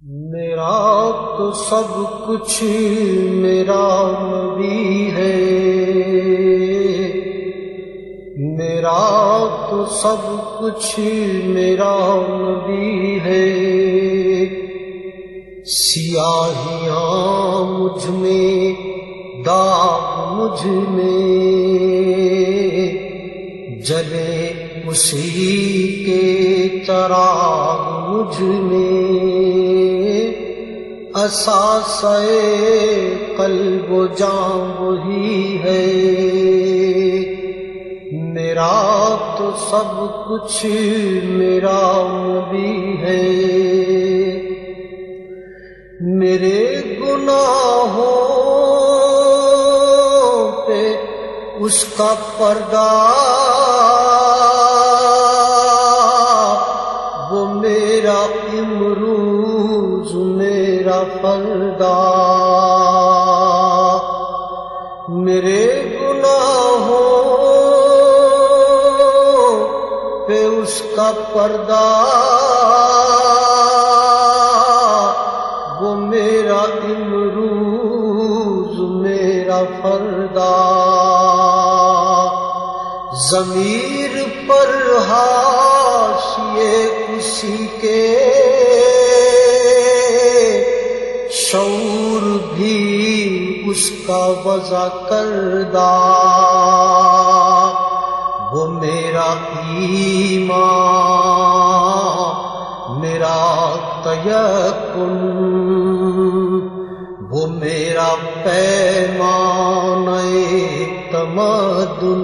میرا تو سب کچھ میرا نبی ہے، میرا تو سب کچھ میرا نبی ہے۔ سیاہیاں مجھ میں، داغ مجھ میں، جلے اسی کے چراغ مجھ میں۔ اساسۂ قلب و جاں وہی ہے، میرا تو سب کچھ میرا نبی ہے۔ میرے گناہوں پہ اس کا پردہ، وہ میرا امروز میرا فردا۔ میرے گناہوں پہ اس کا پردہ، وہ میرا امروز میرا فردا۔ ضمیر پر حاشیے اسی کے، شعور بھی اس کا وضع کردہ۔ وہ میرا ایمان، میرا تیقن، وہ میرا پیمانہ تمدن،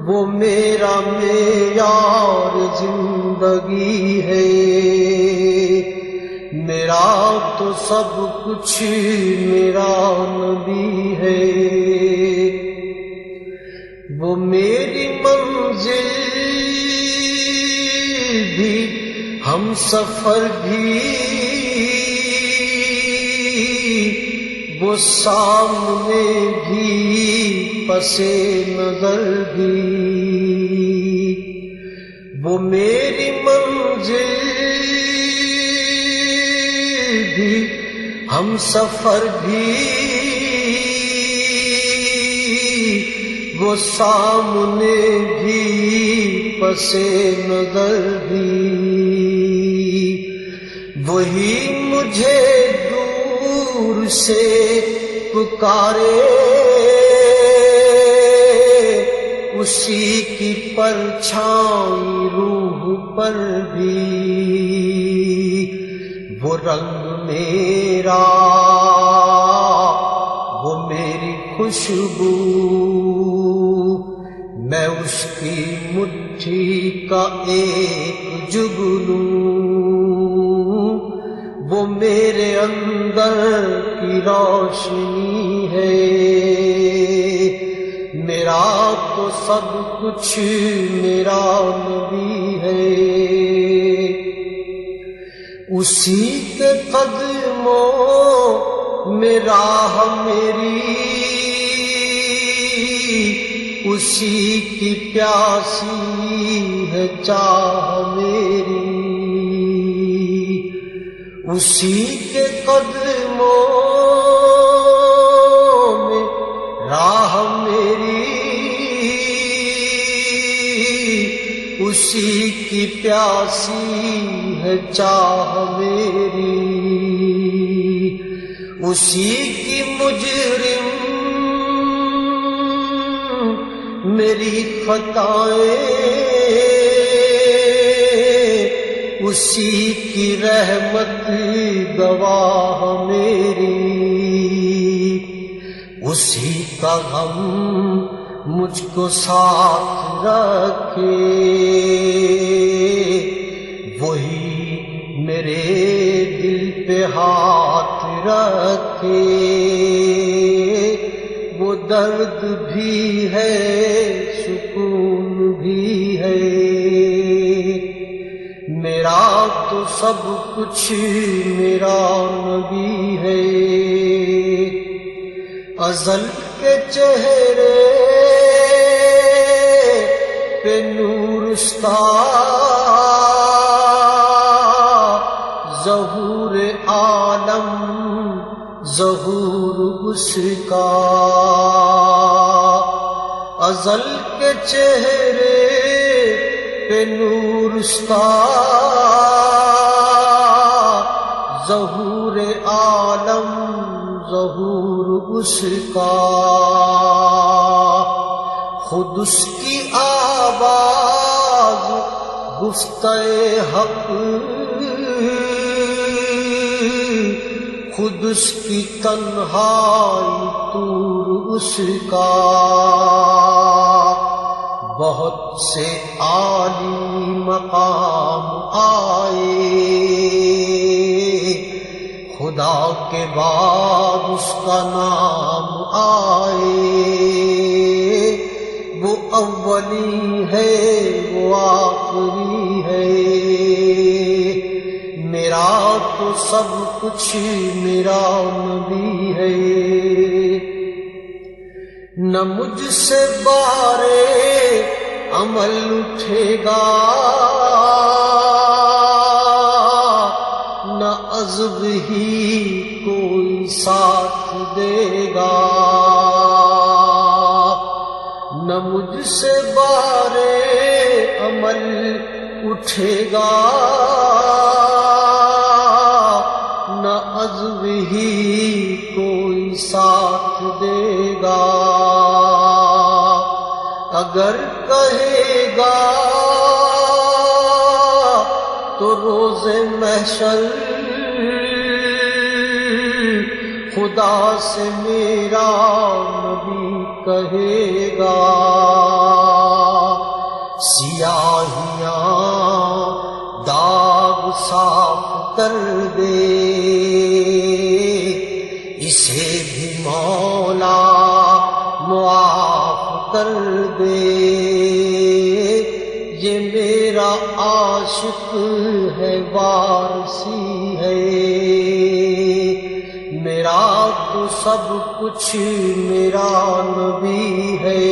وہ میرا معیار زندگی ہے۔ میرا تو سب کچھ میرا نبی ہے۔ وہ میری منزل بھی، ہم سفر بھی، وہ سامنے بھی، پس نظر بھی۔ وہ میری منزل بھی، ہم سفر بھی، وہ سامنے بھی، پس نظر بھی۔ وہی مجھے دور سے پکارے، اسی کی پرچھائی روح پر بھی۔ وہ رنگ میرا، وہ میری خوشبو، میں اس کی مٹھی کا ایک جگنو۔ وہ میرے اندر کی روشنی ہے، میرا تو سب کچھ میرا نبی ہے۔ اسی کے قدموں میں راہ میری، اسی کی پیاسی ہے چاہ میری۔ اسی کے قدموں میں راہ میری، اسی کی پیاسی ہے چاہ میری۔ اسی کی مجرم میری خطائیں، اسی کی رحمت گواہ میری۔ اسی کا غم مجھ کو ساتھ رکھے، وہی میرے دل پہ ہاتھ رکھے۔ وہ درد بھی ہے، سکون بھی ہے، میرا تو سب کچھ میرا نبی ہے۔ ازل کے چہرے پہ نور استا، ظہور عالم ظہور اس کا، ازل کے چہرے پہ نور اس کا، ظہور عالم ظہور اس کا، خود اس کی آواز گفتہ حق، خود اس کی تنہائی طور اس کا، بہت سے عالی مقام آئے، خدا کے بعد اس کا نام آئے، وہ اولی ہے وہ آخری ہے، میرا تو سب کچھ میرا نبی ہے، نہ مجھ سے بارے عمل اٹھے گا، نہ عزب ہی کوئی ساتھ دے گا، نہ مجھ سے بارے عمل اٹھے گا، نہ عزب ہی کوئی ساتھ دے گا، اگر کہے گا تو روز محشر خدا سے میرا نبی کہے گا، سیاہیاں داغ صاف کر دے، اسے بھی مولا معاف کر دے، یہ میرا عاشق ہے وارثی ہے، میرا تو سب کچھ میرا نبی ہے،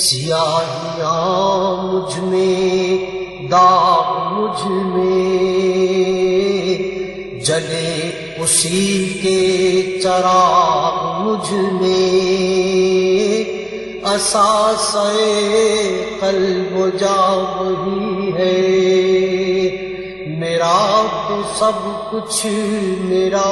سیاہیاں مجھ میں داغ مجھ میں، جلے اسی کے چراغ مجھ میں، اساسِ قلب و جا وہی ہے، میرا تو سب کچھ میرا